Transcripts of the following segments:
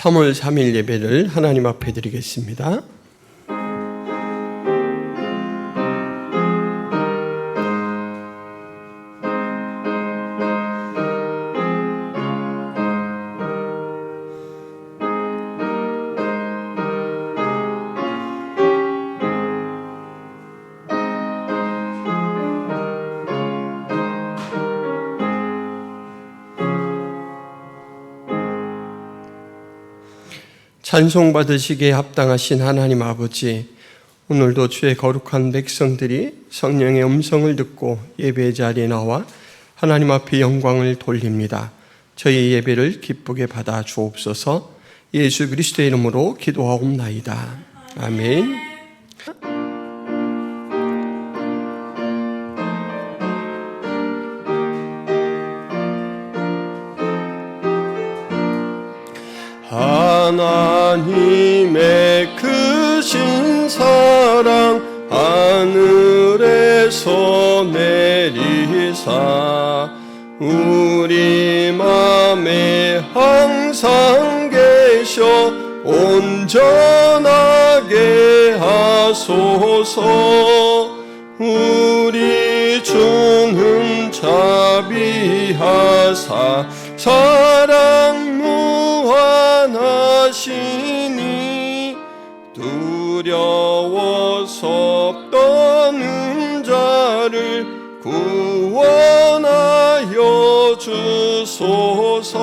3월 3일 예배를 하나님 앞에 드리겠습니다. 찬송 받으시기에 합당하신 하나님 아버지, 오늘도 주의 거룩한 백성들이 성령의 음성을 듣고 예배 자리에 나와 하나님 앞에 영광을 돌립니다. 저희 예배를 기쁘게 받아 주옵소서. 예수 그리스도의 이름으로 기도하옵나이다. 아멘. 하나님의 크신 사랑 하늘에서 내리사 우리 맘에 항상 계셔 온전하게 하소서. 우리 주는 자비하사 사랑 무한하시니 두려워서 떠는 자를 구원하여 주소서.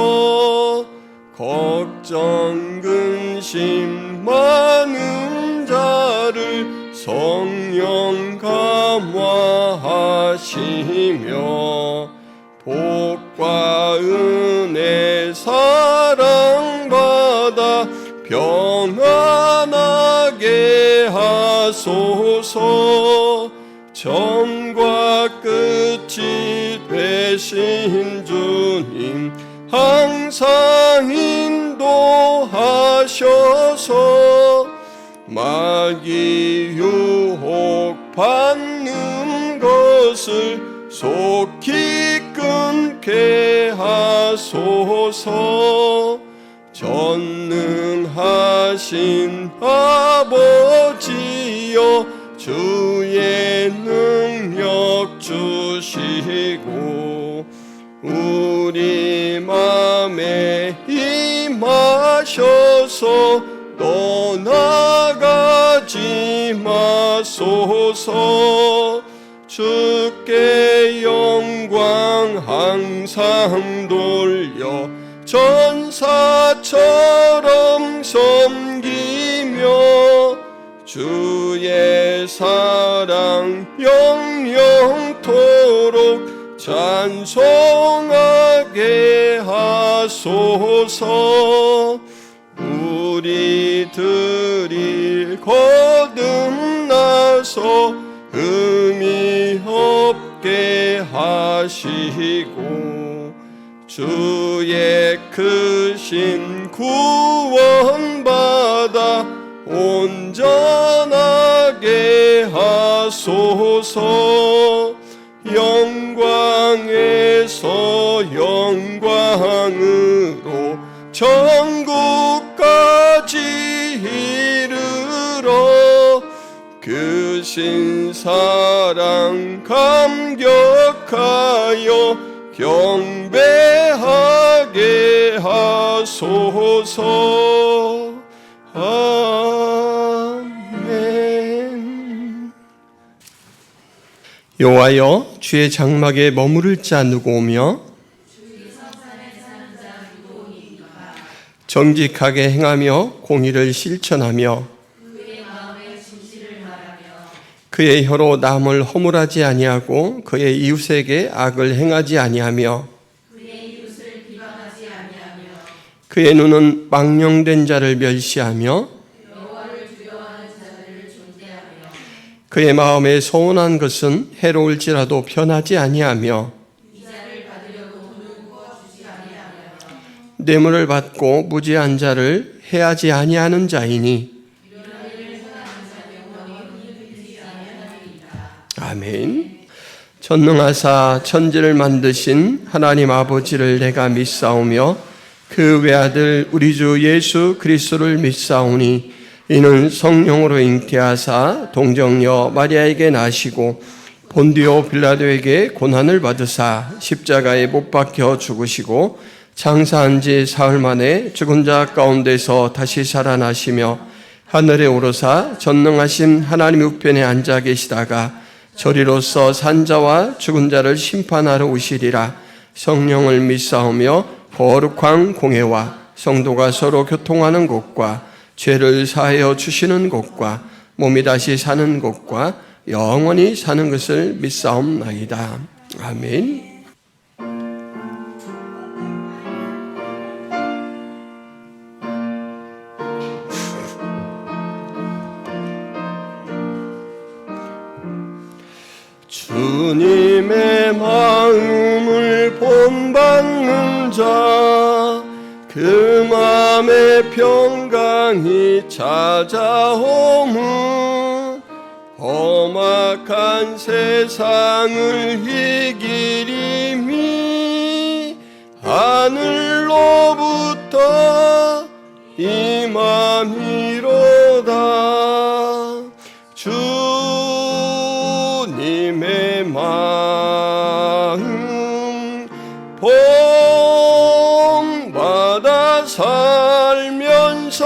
걱정 근심 많은 자를 성령 감화하시며 복과 은혜 사랑받아 평안하게 하소서. 처음과 끝이 되신 주님 항상 인도하셔서 마귀 유혹받는 것을 속히 끊게 하소서. 전능하신 아버지여 주의 능력 주시고 우리 맘에 임하셔서 떠나가지 마소서. 주께 영광 항상 돌려 전사처럼 섬기며 주의 사랑 영영토록 찬송하게 하소서. 우리들이 거듭나서 의미 없게 하시고 주의 크신 구원받아 온전하게 하소서. 영광에서 영광으로 천국까지 이르러 크신 사랑 감격하여 경배하게 하소서. 아멘. 여호와여, 주의 장막에 머무를 자 누구 오며 정직하게 행하며 공의를 실천하며 그의 혀로 남을 허물하지 아니하고 그의 이웃에게 악을 행하지 아니하며 그의 눈은 망령된 자를 멸시하며 그의 마음에 소원한 것은 해로울지라도 변하지 아니하며 뇌물을 받고 무지한 자를 해하지 아니하는 자이니 아멘. 전능하사 천지를 만드신 하나님 아버지를 내가 믿사오며 그 외아들 우리 주 예수 그리스도를 믿사오니 이는 성령으로 잉태하사 동정녀 마리아에게 나시고 본디오 빌라도에게 고난을 받으사 십자가에 못 박혀 죽으시고 장사한 지 사흘 만에 죽은 자 가운데서 다시 살아나시며 하늘에 오르사 전능하신 하나님 우편에 앉아 계시다가 저리로서 산자와 죽은 자를 심판하러 오시리라. 성령을 믿사오며 거룩한 공회와 성도가 서로 교통하는 곳과 죄를 사하여 주시는 곳과 몸이 다시 사는 곳과 영원히 사는 것을 믿사옵나이다. 아멘. 주님의 마음을 본받는 자, 그 마음의 평강이 찾아오면 험악한 세상을 이기리니 하늘로부터 임함이로다. 주님의 마음 본받아 살면서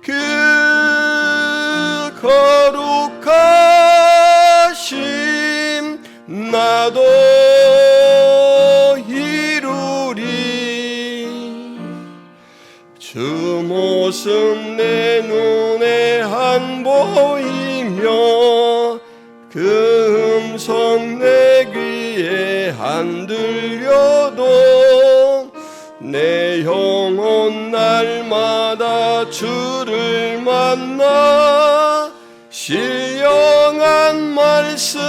그 거룩하심 나도 이루리. 주 모습 내 눈에 안 보이며 그 음성 내 귀에 안 들려도 내 영혼 날마다 주를 만나 신령한 말씀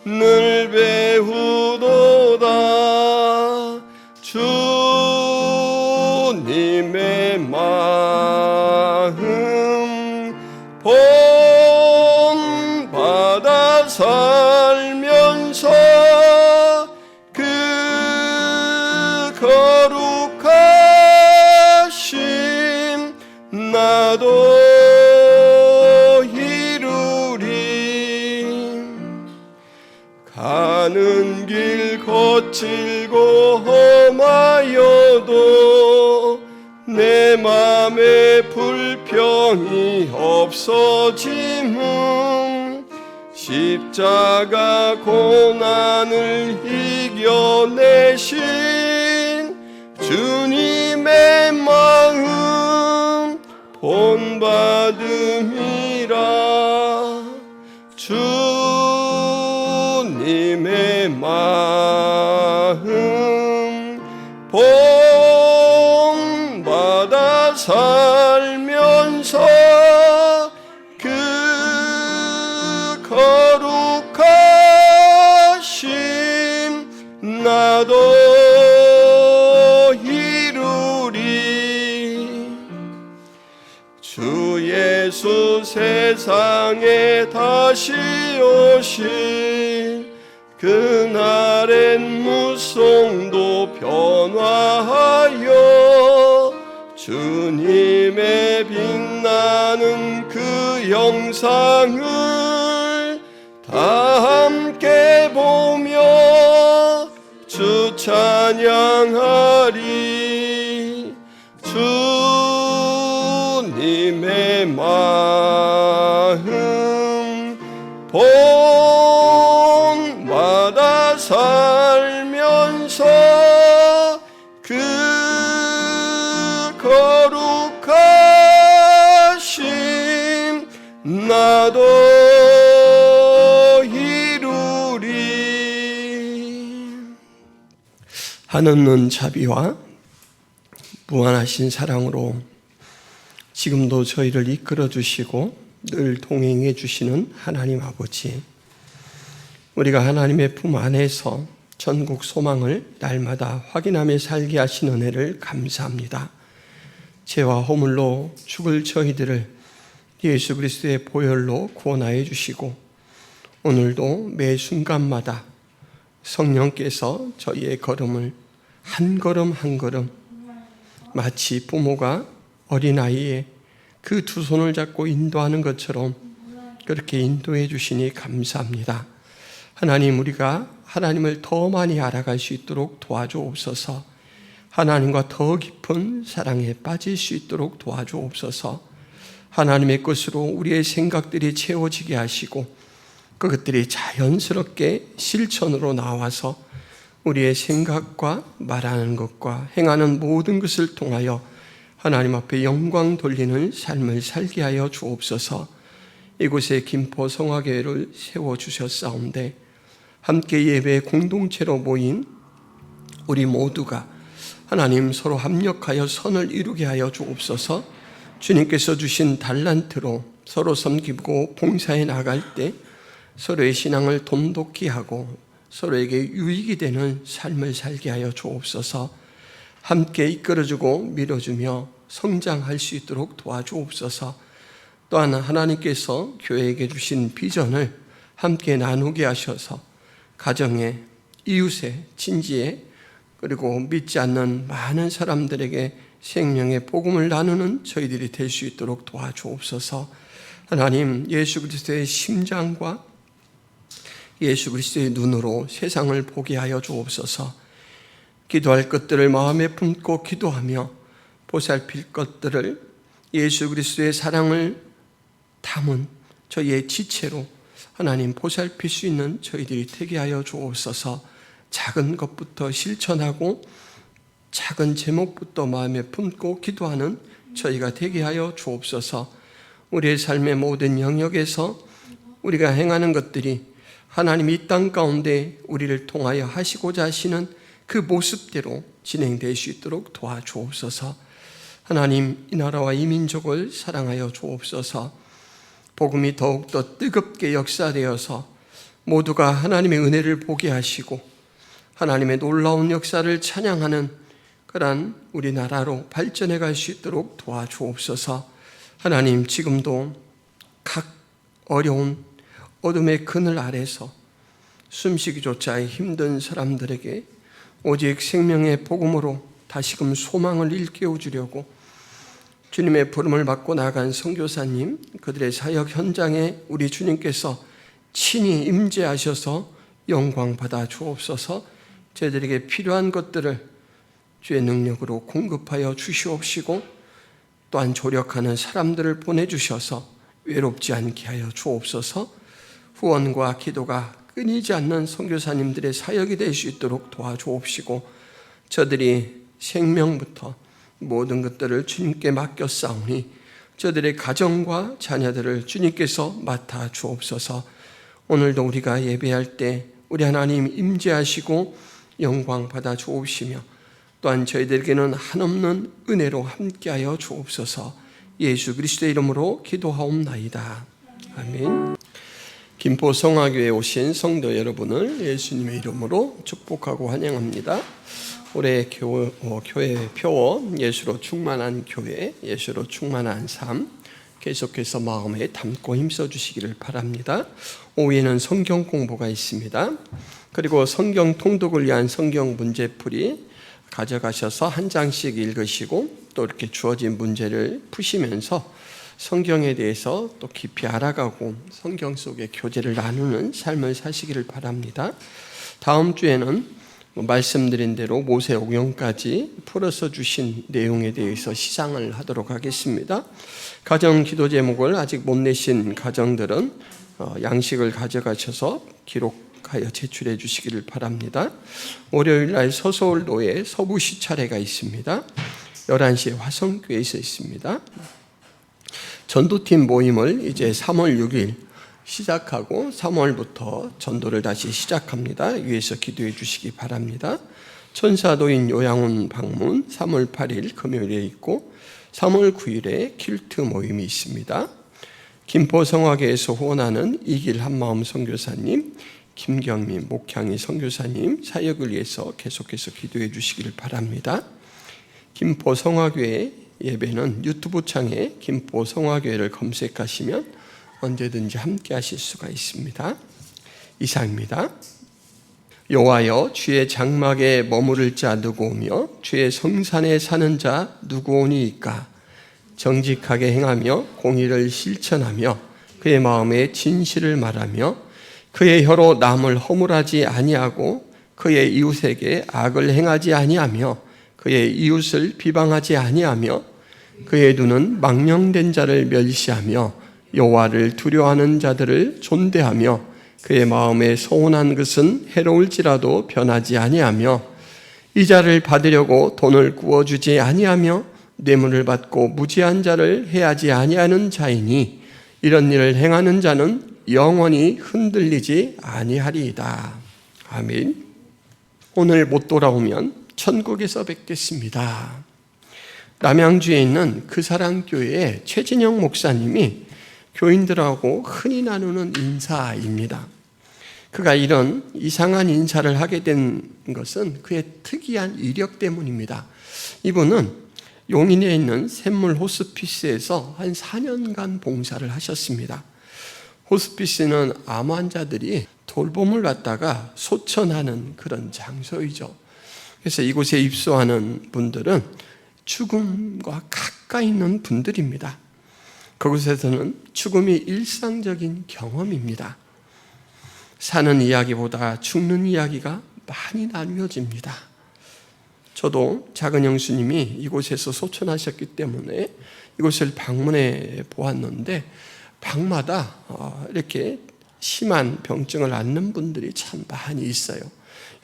늘 배우도다. 주님의 마음 본받아 살면서 그 거룩하심 나도 이루리. 가는 길 거칠고 험하여도 내 맘에 불평이 없어짐은 십자가 고난을 이겨내신 주님의 마음 본받음이라. 주님의 마음 본받아 살면서 그 거룩하심 나도 이루리. 주 예수 세상에 다시 오실 그날엔 무송도 변화하여 주님의 빛나는 그 영상을 다 함께 보며 주 찬양하리. 주님의 마음 본받아 살면서 그 거룩하심 나도 이루리. 한없는 자비와 무한하신 사랑으로 지금도 저희를 이끌어 주시고 늘 동행해 주시는 하나님 아버지, 우리가 하나님의 품 안에서 전국 소망을 날마다 확인하며 살게 하신 은혜를 감사합니다. 죄와 허물로 죽을 저희들을 예수 그리스도의 보혈로 구원하여 주시고 오늘도 매 순간마다 성령께서 저희의 걸음을 한 걸음 한 걸음 마치 부모가 어린아이의 그 두 손을 잡고 인도하는 것처럼 그렇게 인도해 주시니 감사합니다. 하나님, 우리가 하나님을 더 많이 알아갈 수 있도록 도와주옵소서. 하나님과 더 깊은 사랑에 빠질 수 있도록 도와주옵소서. 하나님의 것으로 우리의 생각들이 채워지게 하시고 그것들이 자연스럽게 실천으로 나와서 우리의 생각과 말하는 것과 행하는 모든 것을 통하여 하나님 앞에 영광 돌리는 삶을 살게 하여 주옵소서. 이곳에 김포 성화교회를 세워주셨사온데 함께 예배 공동체로 모인 우리 모두가 하나님 서로 합력하여 선을 이루게 하여 주옵소서. 주님께서 주신 달란트로 서로 섬기고 봉사해 나갈 때 서로의 신앙을 돈독히 하고 서로에게 유익이 되는 삶을 살게 하여 주옵소서. 함께 이끌어주고 밀어주며 성장할 수 있도록 도와주옵소서. 또한 하나님께서 교회에게 주신 비전을 함께 나누게 하셔서 가정에, 이웃에, 친지에, 그리고 믿지 않는 많은 사람들에게 생명의 복음을 나누는 저희들이 될 수 있도록 도와주옵소서. 하나님, 예수 그리스도의 심장과 예수 그리스도의 눈으로 세상을 보게 하여 주옵소서. 기도할 것들을 마음에 품고 기도하며 보살필 것들을 예수 그리스도의 사랑을 담은 저희의 지체로 하나님 보살필 수 있는 저희들이 되게 하여 주옵소서. 작은 것부터 실천하고 작은 제목부터 마음에 품고 기도하는 저희가 되게 하여 주옵소서. 우리의 삶의 모든 영역에서 우리가 행하는 것들이 하나님이 이 땅 가운데 우리를 통하여 하시고자 하시는 그 모습대로 진행될 수 있도록 도와주옵소서. 하나님, 이 나라와 이 민족을 사랑하여 주옵소서. 복음이 더욱더 뜨겁게 역사되어서 모두가 하나님의 은혜를 보게 하시고 하나님의 놀라운 역사를 찬양하는 그러한 우리나라로 발전해 갈 수 있도록 도와주옵소서. 하나님, 지금도 각 어려운 어둠의 그늘 아래서 숨쉬기조차 힘든 사람들에게 오직 생명의 복음으로 다시금 소망을 일깨워 주려고 주님의 부름을 받고 나간 선교사님, 그들의 사역 현장에 우리 주님께서 친히 임재하셔서 영광 받아 주옵소서. 저희들에게 필요한 것들을 주의 능력으로 공급하여 주시옵시고 또한 조력하는 사람들을 보내주셔서 외롭지 않게 하여 주옵소서. 후원과 기도가 끊이지 않는 선교사님들의 사역이 될 수 있도록 도와주옵시고 저들이 생명부터 모든 것들을 주님께 맡겨 싸우니 저들의 가정과 자녀들을 주님께서 맡아 주옵소서. 오늘도 우리가 예배할 때 우리 하나님 임재하시고 영광 받아 주옵시며 또한 저희들에게는 한없는 은혜로 함께하여 주옵소서. 예수 그리스도의 이름으로 기도하옵나이다. 아멘. 김포 성화교회에 오신 성도 여러분을 예수님의 이름으로 축복하고 환영합니다. 올해 교회 표어 예수로 충만한 교회, 예수로 충만한 삶 계속해서 마음에 담고 힘써 주시기를 바랍니다. 오후에는 성경 공부가 있습니다. 그리고 성경 통독을 위한 성경 문제풀이 가져가셔서 한 장씩 읽으시고 또 이렇게 주어진 문제를 푸시면서 성경에 대해서 또 깊이 알아가고 성경 속의 교제를 나누는 삶을 사시기를 바랍니다. 다음 주에는 말씀드린 대로 모세오경까지 풀어서 주신 내용에 대해서 시상을 하도록 하겠습니다. 가정 기도 제목을 아직 못 내신 가정들은 양식을 가져가셔서 기록하여 제출해 주시기를 바랍니다. 월요일날 서서울로에 서부시 차례가 있습니다. 11시에 화성교회에서 있습니다. 전도팀 모임을 이제 3월 6일 시작하고 3월부터 전도를 다시 시작합니다. 위에서 기도해 주시기 바랍니다. 천사도인 요양원 방문 3월 8일 금요일에 있고 3월 9일에 킬트 모임이 있습니다. 김포 성화교회에서 후원하는 이길 한마음 선교사님, 김경민 목향이 선교사님 사역을 위해서 계속해서 기도해 주시기를 바랍니다. 김포 성화교회 예배는 유튜브 창에 김포 성화교회를 검색하시면 언제든지 함께 하실 수가 있습니다. 이상입니다. 여호와여, 주의 장막에 머무를 자 누구오며 주의 성산에 사는 자 누구오니이까? 정직하게 행하며 공의를 실천하며 그의 마음에 진실을 말하며 그의 혀로 남을 허물하지 아니하고 그의 이웃에게 악을 행하지 아니하며 그의 이웃을 비방하지 아니하며 그의 눈은 망령된 자를 멸시하며 여호와를 두려워하는 자들을 존대하며 그의 마음에 서운한 것은 해로울지라도 변하지 아니하며 이자를 받으려고 돈을 구워주지 아니하며 뇌물을 받고 무지한 자를 해하지 아니하는 자이니 이런 일을 행하는 자는 영원히 흔들리지 아니하리이다. 아멘. 오늘 못 돌아오면 천국에서 뵙겠습니다. 남양주에 있는 그사랑교회의 최진영 목사님이 교인들하고 흔히 나누는 인사입니다. 그가 이런 이상한 인사를 하게 된 것은 그의 특이한 이력 때문입니다. 이분은 용인에 있는 샘물 호스피스에서 한 4년간 봉사를 하셨습니다. 호스피스는 암 환자들이 돌봄을 받다가 소천하는 그런 장소이죠. 그래서 이곳에 입소하는 분들은 죽음과 가까이 있는 분들입니다. 그곳에서는 죽음이 일상적인 경험입니다. 사는 이야기보다 죽는 이야기가 많이 나누어집니다. 저도 작은 형수님이 이곳에서 소천하셨기 때문에 이곳을 방문해 보았는데 방마다 이렇게 심한 병증을 앓는 분들이 참 많이 있어요.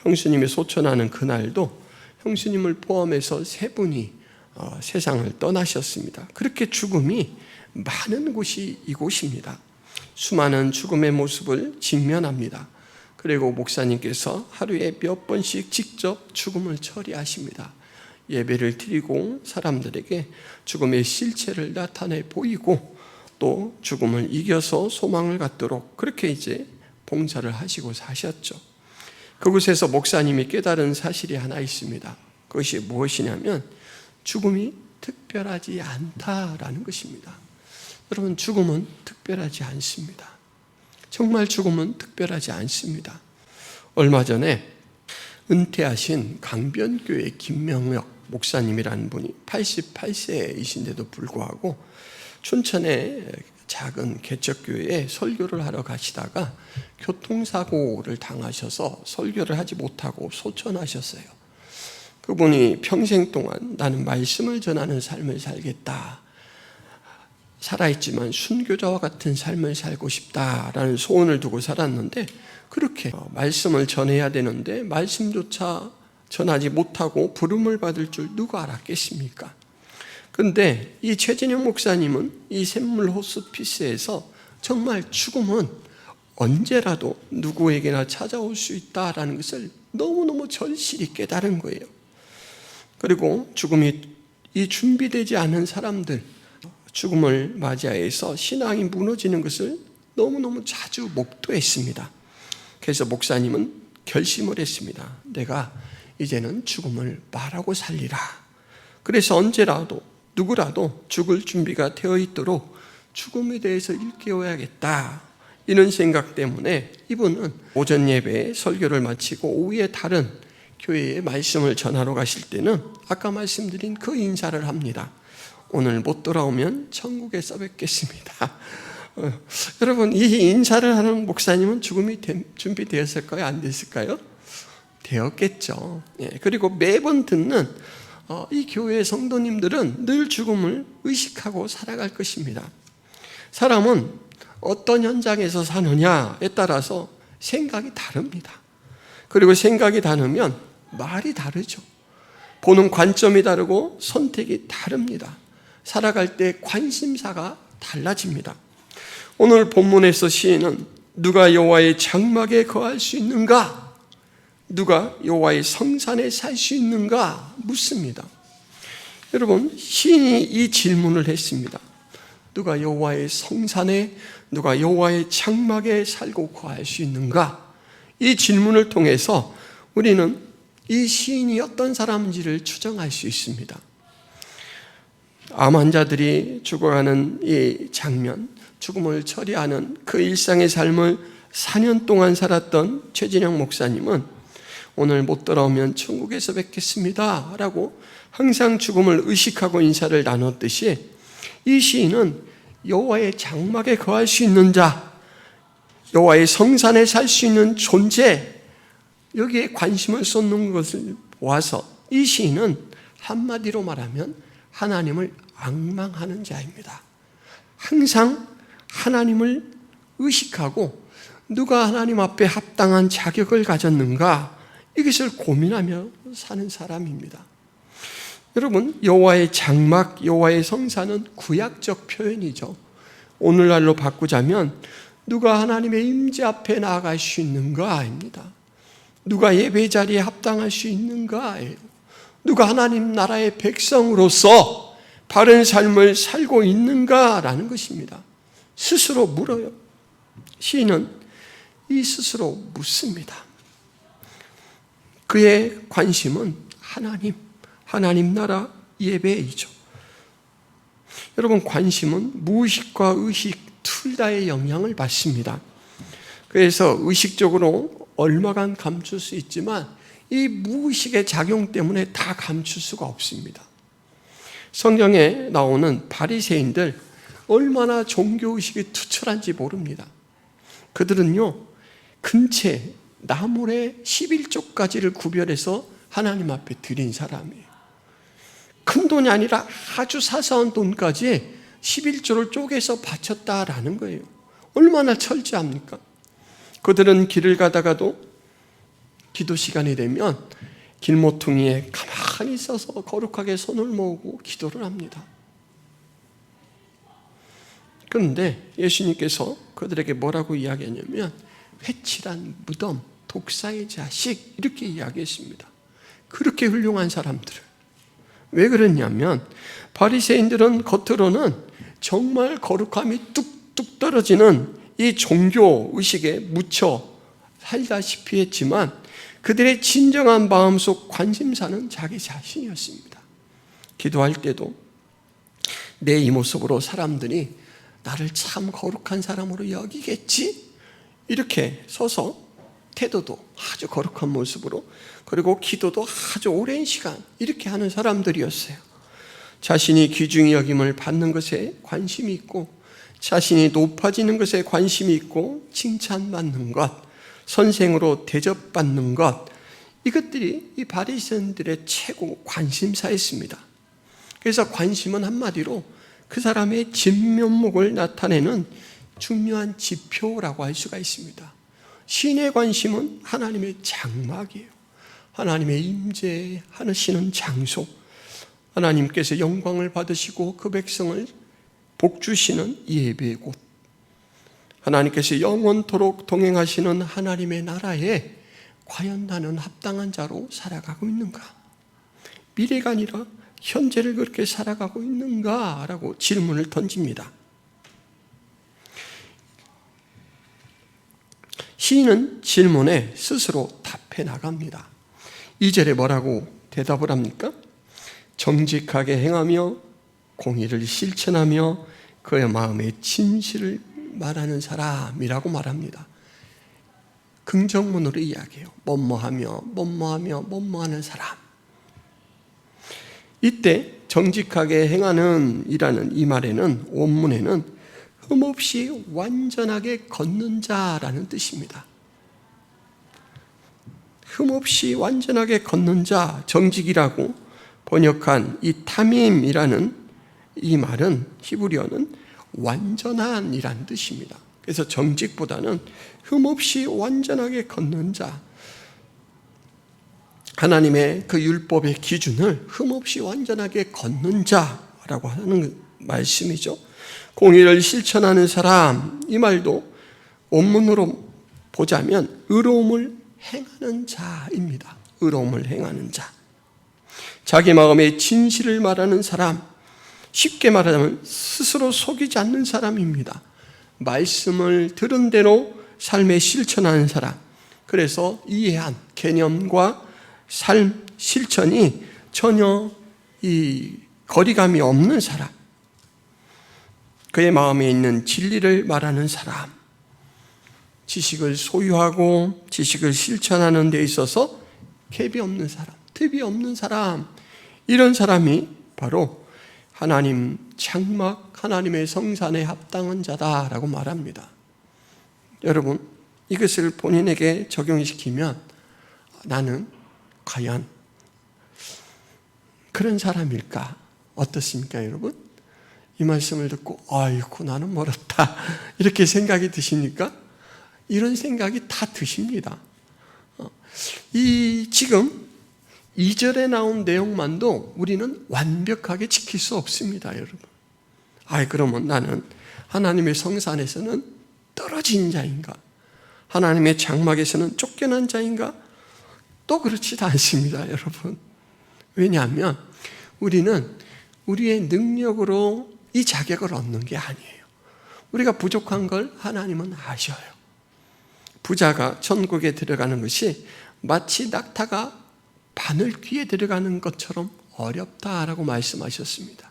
형수님이 소천하는 그날도 형수님을 포함해서 3분이 세상을 떠나셨습니다. 그렇게 죽음이 많은 곳이 이곳입니다. 수많은 죽음의 모습을 직면합니다. 그리고 목사님께서 하루에 몇 번씩 직접 죽음을 처리하십니다. 예배를 드리고 사람들에게 죽음의 실체를 나타내 보이고 또 죽음을 이겨서 소망을 갖도록 그렇게 이제 봉사를 하시고 사셨죠. 그곳에서 목사님이 깨달은 사실이 하나 있습니다. 그것이 무엇이냐면 죽음이 특별하지 않다라는 것입니다. 여러분, 죽음은 특별하지 않습니다. 정말 죽음은 특별하지 않습니다. 얼마 전에 은퇴하신 강변교회 김명혁 목사님이라는 분이 88세이신데도 불구하고 춘천의 작은 개척교회에 설교를 하러 가시다가 교통사고를 당하셔서 설교를 하지 못하고 소천하셨어요. 그분이 평생 동안 나는 말씀을 전하는 삶을 살겠다, 살아있지만 순교자와 같은 삶을 살고 싶다라는 소원을 두고 살았는데 그렇게 말씀을 전해야 되는데 말씀조차 전하지 못하고 부름을 받을 줄 누가 알았겠습니까? 그런데 이 최진영 목사님은 이 샘물 호스피스에서 정말 죽음은 언제라도 누구에게나 찾아올 수 있다라는 것을 너무너무 절실히 깨달은 거예요. 그리고 죽음이 이 준비되지 않은 사람들, 죽음을 맞이해서 신앙이 무너지는 것을 너무너무 자주 목도했습니다. 그래서 목사님은 결심을 했습니다. 내가 이제는 죽음을 말하고 살리라. 그래서 언제라도 누구라도 죽을 준비가 되어 있도록 죽음에 대해서 일깨워야겠다, 이런 생각 때문에 이분은 오전 예배에 설교를 마치고 오후에 다른 교회에 말씀을 전하러 가실 때는 아까 말씀드린 그 인사를 합니다. 오늘 못 돌아오면 천국에서 뵙겠습니다. 여러분, 이 인사를 하는 목사님은 죽음이 준비되었을까요? 안 됐을까요? 되었겠죠. 그리고 매번 듣는 이 교회의 성도님들은 늘 죽음을 의식하고 살아갈 것입니다. 사람은 어떤 현장에서 사느냐에 따라서 생각이 다릅니다. 그리고 생각이 다르면 말이 다르죠. 보는 관점이 다르고 선택이 다릅니다. 살아갈 때 관심사가 달라집니다. 오늘 본문에서 시인은 누가 여호와의 장막에 거할 수 있는가? 누가 여호와의 성산에 살 수 있는가? 묻습니다. 여러분, 시인이 이 질문을 했습니다. 누가 여호와의 성산에, 누가 여호와의 장막에 살고 거할 수 있는가? 이 질문을 통해서 우리는 이 시인이 어떤 사람인지를 추정할 수 있습니다. 암 환자들이 죽어가는 이 장면, 죽음을 처리하는 그 일상의 삶을 4년 동안 살았던 최진영 목사님은 오늘 못 돌아오면 천국에서 뵙겠습니다 라고 항상 죽음을 의식하고 인사를 나눴듯이 이 시인은 여호와의 장막에 거할 수 있는 자, 여호와의 성산에 살 수 있는 존재, 여기에 관심을 쏟는 것을 보아서 이 시인은 한마디로 말하면 하나님을 앙망하는 자입니다. 항상 하나님을 의식하고 누가 하나님 앞에 합당한 자격을 가졌는가, 이것을 고민하며 사는 사람입니다. 여러분, 여호와의 장막, 여호와의 성산은 구약적 표현이죠. 오늘날로 바꾸자면 누가 하나님의 임재 앞에 나아갈 수 있는가입니다. 누가 예배 자리에 합당할 수 있는가예요. 누가 하나님 나라의 백성으로서 바른 삶을 살고 있는가라는 것입니다. 스스로 물어요. 시인은 이 스스로 묻습니다. 그의 관심은 하나님 나라 예배이죠. 여러분, 관심은 무의식과 의식 둘 다의 영향을 받습니다. 그래서 의식적으로 얼마간 감출 수 있지만 이 무의식의 작용 때문에 다 감출 수가 없습니다. 성경에 나오는 바리새인들 얼마나 종교의식이 투철한지 모릅니다. 그들은요, 근체, 나물의 11조까지를 구별해서 하나님 앞에 드린 사람이에요. 큰 돈이 아니라 아주 사소한 돈까지 11조를 쪼개서 바쳤다라는 거예요. 얼마나 철저합니까? 그들은 길을 가다가도 기도 시간이 되면 길모퉁이에 가만히 있어서 거룩하게 손을 모으고 기도를 합니다. 그런데 예수님께서 그들에게 뭐라고 이야기하냐면 회칠한 무덤, 독사의 자식, 이렇게 이야기했습니다. 그렇게 훌륭한 사람들을. 왜 그랬냐면 바리새인들은 겉으로는 정말 거룩함이 뚝뚝 떨어지는 이 종교의식에 묻혀 살다시피 했지만 그들의 진정한 마음속 관심사는 자기 자신이었습니다. 기도할 때도 내 이 모습으로 사람들이 나를 참 거룩한 사람으로 여기겠지? 이렇게 서서 태도도 아주 거룩한 모습으로, 그리고 기도도 아주 오랜 시간 이렇게 하는 사람들이었어요. 자신이 귀중히 여김을 받는 것에 관심이 있고, 자신이 높아지는 것에 관심이 있고, 칭찬받는 것, 선생으로 대접받는 것, 이것들이 이 바리새인들의 최고 관심사였습니다. 그래서 관심은 한마디로 그 사람의 진면목을 나타내는 중요한 지표라고 할 수가 있습니다. 신의 관심은 하나님의 장막이에요. 하나님의 임재하시는 장소, 하나님께서 영광을 받으시고 그 백성을 복주시는 예배곳, 하나님께서 영원토록 동행하시는 하나님의 나라에 과연 나는 합당한 자로 살아가고 있는가? 미래가 아니라 현재를 그렇게 살아가고 있는가? 라고 질문을 던집니다. 시인은 질문에 스스로 답해 나갑니다. 2절에 뭐라고 대답을 합니까? 정직하게 행하며 공의를 실천하며 그의 마음의 진실을 말하는 사람이라고 말합니다. 긍정문으로 이야기해요. 뭐뭐하는 사람. 이때 정직하게 행하는 이라는 이 말에는, 원문에는 흠없이 완전하게 걷는 자라는 뜻입니다. 흠없이 완전하게 걷는 자, 정직이라고 번역한 이 타밈이라는 이 말은, 히브리어는 완전한이라는 뜻입니다. 그래서 정직보다는 흠없이 완전하게 걷는 자, 하나님의 그 율법의 기준을 흠없이 완전하게 걷는 자라고 하는 말씀이죠. 공의를 실천하는 사람, 이 말도 원문으로 보자면 의로움을 행하는 자입니다. 의로움을 행하는 자, 자기 마음의 진실을 말하는 사람, 쉽게 말하자면 스스로 속이지 않는 사람입니다. 말씀을 들은 대로 삶에 실천하는 사람, 그래서 이해한 개념과 삶 실천이 전혀 이 거리감이 없는 사람, 그의 마음에 있는 진리를 말하는 사람, 지식을 소유하고 지식을 실천하는 데 있어서 갭이 없는 사람, 틈이 없는 사람, 이런 사람이 바로 하나님 장막, 하나님의 성산에 합당한 자다라고 말합니다. 여러분, 이것을 본인에게 적용시키면 나는 과연 그런 사람일까? 어떻습니까, 여러분? 이 말씀을 듣고 아이고 나는 멀었다 이렇게 생각이 드십니까? 이런 생각이 다 드십니다. 지금 2절에 나온 내용만도 우리는 완벽하게 지킬 수 없습니다, 여러분. 그러면 나는 하나님의 성산에서는 떨어진 자인가? 하나님의 장막에서는 쫓겨난 자인가? 또 그렇지도 않습니다, 여러분. 왜냐하면 우리는 우리의 능력으로 이 자격을 얻는 게 아니에요. 우리가 부족한 걸 하나님은 아셔요. 부자가 천국에 들어가는 것이 마치 낙타가 바늘 귀에 들어가는 것처럼 어렵다라고 말씀하셨습니다.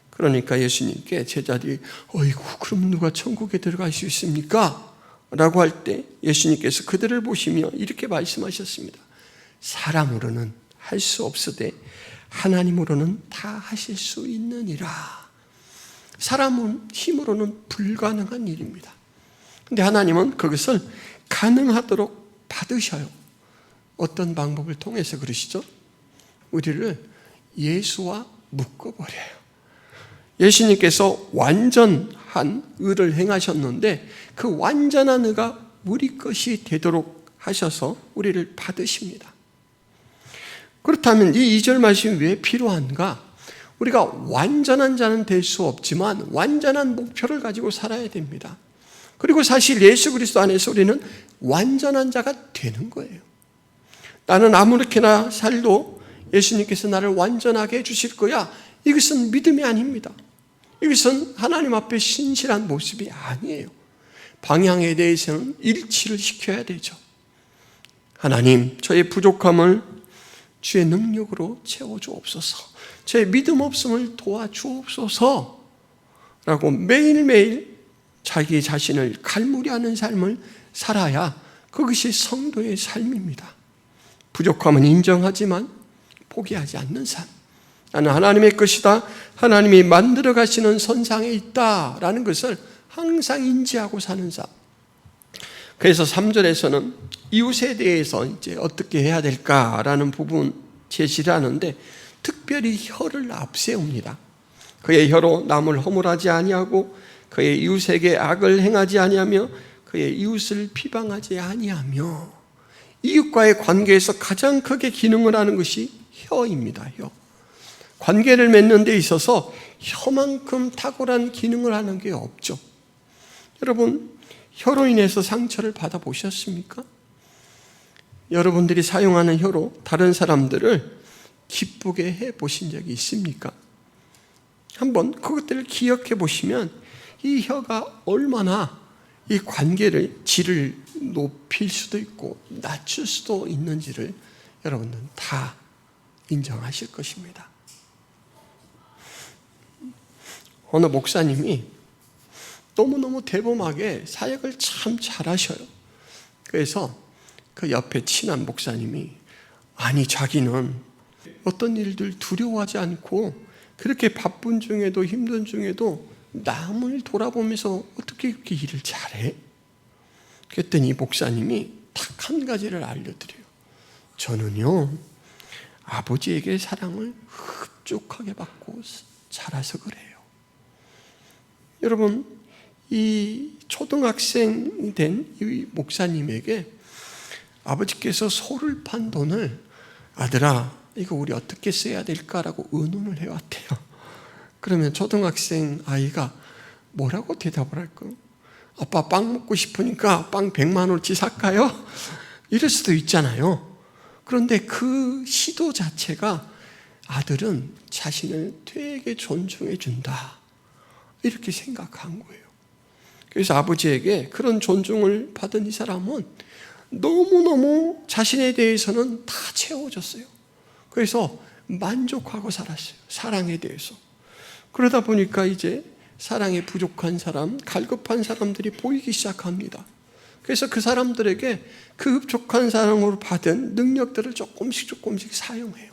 그러니까 예수님께 제자들이 어이구 그럼 누가 천국에 들어갈 수 있습니까? 라고 할 때 예수님께서 그들을 보시며 이렇게 말씀하셨습니다. 사람으로는 할 수 없으되 하나님으로는 다 하실 수 있느니라. 사람은 힘으로는 불가능한 일입니다. 그런데 하나님은 그것을 가능하도록 받으셔요. 어떤 방법을 통해서 그러시죠? 우리를 예수와 묶어버려요. 예수님께서 완전한 의를 행하셨는데 그 완전한 의가 우리 것이 되도록 하셔서 우리를 받으십니다. 그렇다면 이 2절 말씀이 왜 필요한가? 우리가 완전한 자는 될 수 없지만 완전한 목표를 가지고 살아야 됩니다. 그리고 사실 예수 그리스도 안에서 우리는 완전한 자가 되는 거예요. 나는 아무렇게나 살도 예수님께서 나를 완전하게 해주실 거야. 이것은 믿음이 아닙니다. 이것은 하나님 앞에 신실한 모습이 아니에요. 방향에 대해서는 일치를 시켜야 되죠. 하나님, 저의 부족함을 주의 능력으로 채워주옵소서. 저의 믿음 없음을 도와주옵소서. 라고 매일매일 자기 자신을 갈무리하는 삶을 살아야 그것이 성도의 삶입니다. 부족함은 인정하지만 포기하지 않는 삶. 나는 하나님의 것이다. 하나님이 만들어 가시는 선상에 있다라는 것을 항상 인지하고 사는 삶. 그래서 3절에서는 이웃에 대해서 이제 어떻게 해야 될까라는 부분 제시를 하는데 특별히 혀를 앞세웁니다. 그의 혀로 남을 허물하지 아니하고 그의 이웃에게 악을 행하지 아니하며 그의 이웃을 비방하지 아니하며. 이웃과의 관계에서 가장 크게 기능을 하는 것이 혀입니다. 혀. 관계를 맺는 데 있어서 혀만큼 탁월한 기능을 하는 게 없죠. 여러분, 혀로 인해서 상처를 받아보셨습니까? 여러분들이 사용하는 혀로 다른 사람들을 기쁘게 해보신 적이 있습니까? 한번 그것들을 기억해 보시면 이 혀가 얼마나 이 관계를 질을 높일 수도 있고 낮출 수도 있는지를 여러분들은 다 인정하실 것입니다. 어느 목사님이 너무너무 대범하게 사역을 참 잘하셔요. 그래서 그 옆에 친한 목사님이 자기는 어떤 일들 두려워하지 않고 그렇게 바쁜 중에도 힘든 중에도 남을 돌아보면서 어떻게 그렇게 일을 잘해? 그랬더니 목사님이 딱 한 가지를 알려드려요. 저는요, 아버지에게 사랑을 흡족하게 받고 자라서 그래요. 여러분, 이 초등학생 된 이 목사님에게 아버지께서 소를 판 돈을 아들아, 이거 우리 어떻게 써야 될까라고 의논을 해왔대요. 그러면 초등학생 아이가 뭐라고 대답을 할까요? 아빠 빵 먹고 싶으니까 빵 100만 원어치 살까요? 이럴 수도 있잖아요. 그런데 그 시도 자체가 아들은 자신을 되게 존중해 준다, 이렇게 생각한 거예요. 그래서 아버지에게 그런 존중을 받은 이 사람은 너무너무 자신에 대해서는 다 채워졌어요. 그래서 만족하고 살았어요. 사랑에 대해서. 그러다 보니까 이제 사랑에 부족한 사람, 갈급한 사람들이 보이기 시작합니다. 그래서 그 사람들에게 그 흡족한 사랑으로 받은 능력들을 조금씩 사용해요.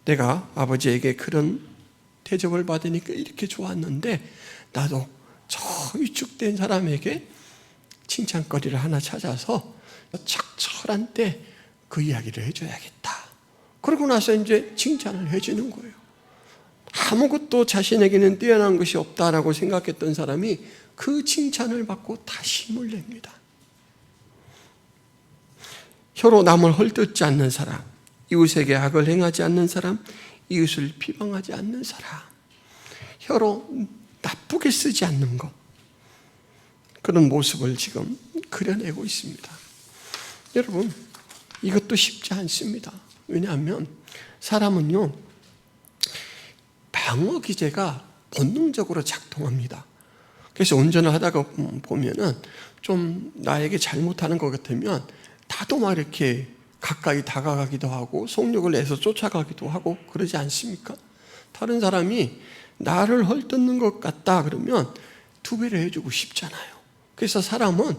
내가 아버지에게 그런 대접을 받으니까 이렇게 좋았는데 나도 저 위축된 사람에게 칭찬거리를 하나 찾아서 적절한 때 그 이야기를 해줘야겠다. 그러고 나서 이제 칭찬을 해주는 거예요. 아무것도 자신에게는 뛰어난 것이 없다라고 생각했던 사람이 그 칭찬을 받고 다시 힘을 냅니다. 혀로 남을 헐뜯지 않는 사람, 이웃에게 악을 행하지 않는 사람, 이웃을 비방하지 않는 사람, 혀로 나쁘게 쓰지 않는 것, 그런 모습을 지금 그려내고 있습니다. 여러분, 이것도 쉽지 않습니다. 왜냐하면 사람은요, 방어 기제가 본능적으로 작동합니다. 그래서 운전을 하다가 보면은 좀 나에게 잘못하는 것 같으면 나도 막 이렇게 가까이 다가가기도 하고 속력을 내서 쫓아가기도 하고 그러지 않습니까? 다른 사람이 나를 헐뜯는 것 같다 그러면 두 배를 해주고 싶잖아요. 그래서 사람은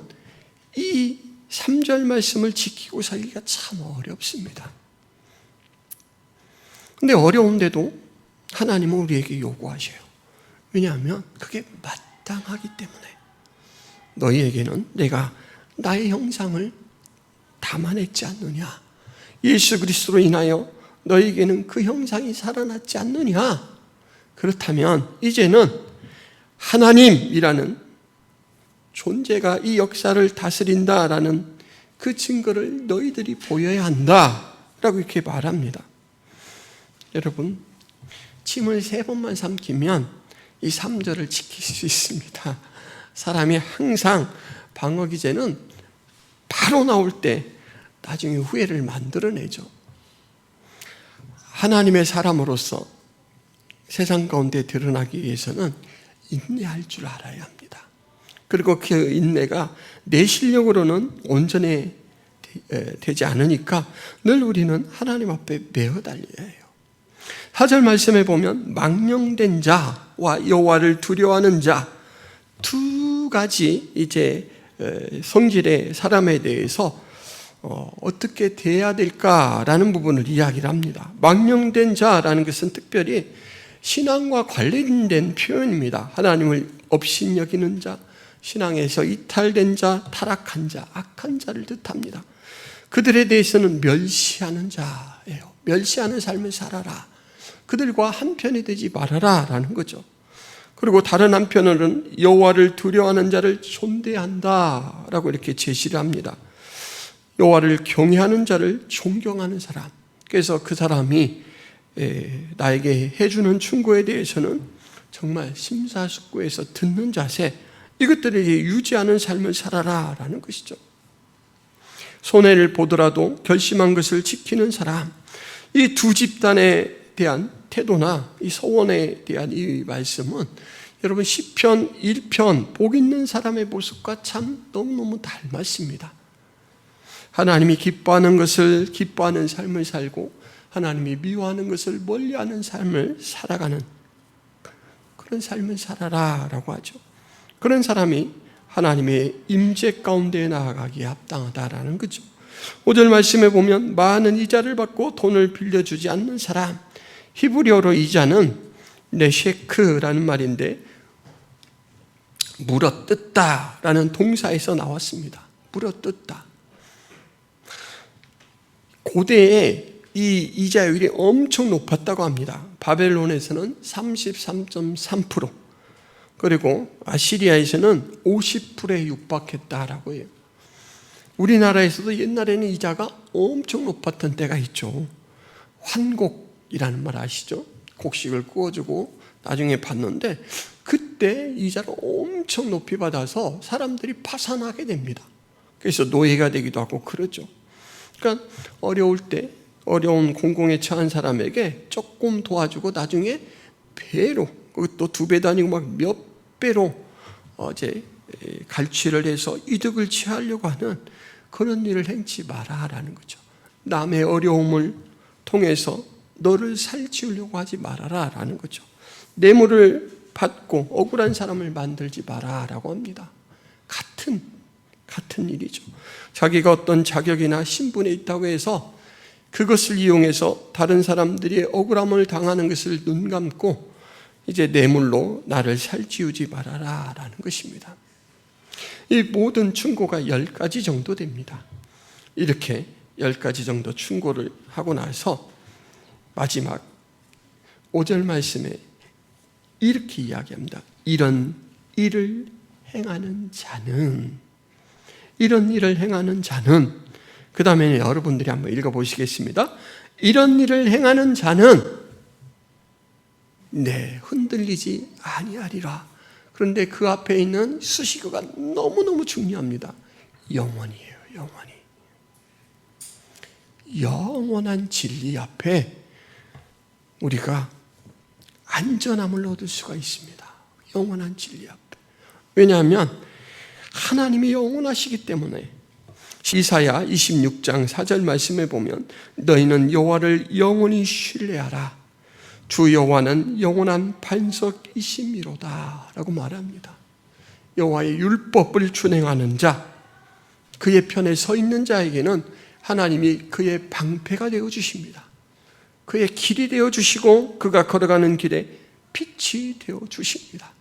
이 3절 말씀을 지키고 살기가 참 어렵습니다. 근데 어려운데도 하나님은 우리에게 요구하셔요. 왜냐하면 그게 마땅하기 때문에. 너희에게는 내가 나의 형상을 담아냈지 않느냐. 예수 그리스도로 인하여 너희에게는 그 형상이 살아났지 않느냐. 그렇다면 이제는 하나님이라는 존재가 이 역사를 다스린다라는 그 증거를 너희들이 보여야 한다라고 이렇게 말합니다. 여러분, 침을 3번만 삼키면 이 3절을 지킬 수 있습니다. 사람이 항상 방어 기제는 바로 나올 때 나중에 후회를 만들어내죠. 하나님의 사람으로서 세상 가운데 드러나기 위해서는 인내할 줄 알아야 합니다. 그리고 그 인내가 내 실력으로는 온전히 되지 않으니까 늘 우리는 하나님 앞에 매어 달려야 해요. 4절 말씀에 보면 망령된 자와 여호와를 두려워하는 자, 두 가지 이제 성질의 사람에 대해서 어떻게 대해야 될까라는 부분을 이야기를 합니다. 망령된 자라는 것은 특별히 신앙과 관련된 표현입니다. 하나님을 업신여기는 자, 신앙에서 이탈된 자, 타락한 자, 악한 자를 뜻합니다. 그들에 대해서는 멸시하는 자예요. 멸시하는 삶을 살아라. 그들과 한편이 되지 말아라 라는 거죠. 그리고 다른 한편으로는 여호와를 두려워하는 자를 존대한다 라고 이렇게 제시를 합니다. 여호와를 경외하는 자를 존경하는 사람. 그래서 그 사람이 나에게 해주는 충고에 대해서는 정말 심사숙고해서 듣는 자세, 이것들을 유지하는 삶을 살아라 라는 것이죠. 손해를 보더라도 결심한 것을 지키는 사람, 이 두 집단에 대한 태도나 이 서원에 대한 이 말씀은 여러분 시편 1편 복 있는 사람의 모습과 참 너무너무 닮았습니다. 하나님이 기뻐하는 것을 기뻐하는 삶을 살고 하나님이 미워하는 것을 멀리하는 삶을 살아가는 그런 삶을 살아라 라고 하죠. 그런 사람이 하나님의 임재 가운데 나아가기에 합당하다라는 거죠. 5절 말씀에 보면 많은 이자를 받고 돈을 빌려주지 않는 사람, 히브리어로 이자는 네셰크라는 말인데 물어뜯다라는 동사에서 나왔습니다. 물어뜯다. 고대에 이 이자율이 엄청 높았다고 합니다. 바벨론에서는 33.3%, 그리고 아시리아에서는 50%에 육박했다라고 해요. 우리나라에서도 옛날에는 이자가 엄청 높았던 때가 있죠. 환곡이라는 말 아시죠? 곡식을 구워주고 나중에 받는데 그때 이자를 엄청 높이 받아서 사람들이 파산하게 됩니다. 그래서 노예가 되기도 하고 그러죠. 그러니까 어려울 때 어려운 공공에 처한 사람에게 조금 도와주고 나중에 배로, 그것도 2배도 아니고 막 몇 배로 이제 갈취를 해서 이득을 취하려고 하는 그런 일을 행치 마라라는 거죠. 남의 어려움을 통해서 너를 살찌우려고 하지 말아라라는 거죠. 뇌물을 받고 억울한 사람을 만들지 마라라고 합니다. 같은 같은 일이죠. 자기가 어떤 자격이나 신분에 있다고 해서 그것을 이용해서 다른 사람들이 억울함을 당하는 것을 눈 감고 이제 뇌물로 나를 살찌우지 말아라 라는 것입니다. 이 모든 충고가 10가지 정도 됩니다. 이렇게 10가지 정도 충고를 하고 나서 마지막 5절 말씀에 이렇게 이야기합니다. 이런 일을 행하는 자는, 그 다음에 여러분들이 한번 읽어보시겠습니다. 이런 일을 행하는 자는 흔들리지 아니하리라. 그런데 그 앞에 있는 수식어가 너무너무 중요합니다. 영원이에요. 영원한 진리 앞에 우리가 안전함을 얻을 수가 있습니다. 영원한 진리 앞에. 왜냐하면 하나님이 영원하시기 때문에. 이사야 26장 4절 말씀에 보면 너희는 여호와를 영원히 신뢰하라. 주 여호와는 영원한 반석이심이로다 라고 말합니다. 여호와의 율법을 준행하는 자, 그의 편에 서 있는 자에게는 하나님이 그의 방패가 되어주십니다. 그의 길이 되어주시고 그가 걸어가는 길에 빛이 되어주십니다.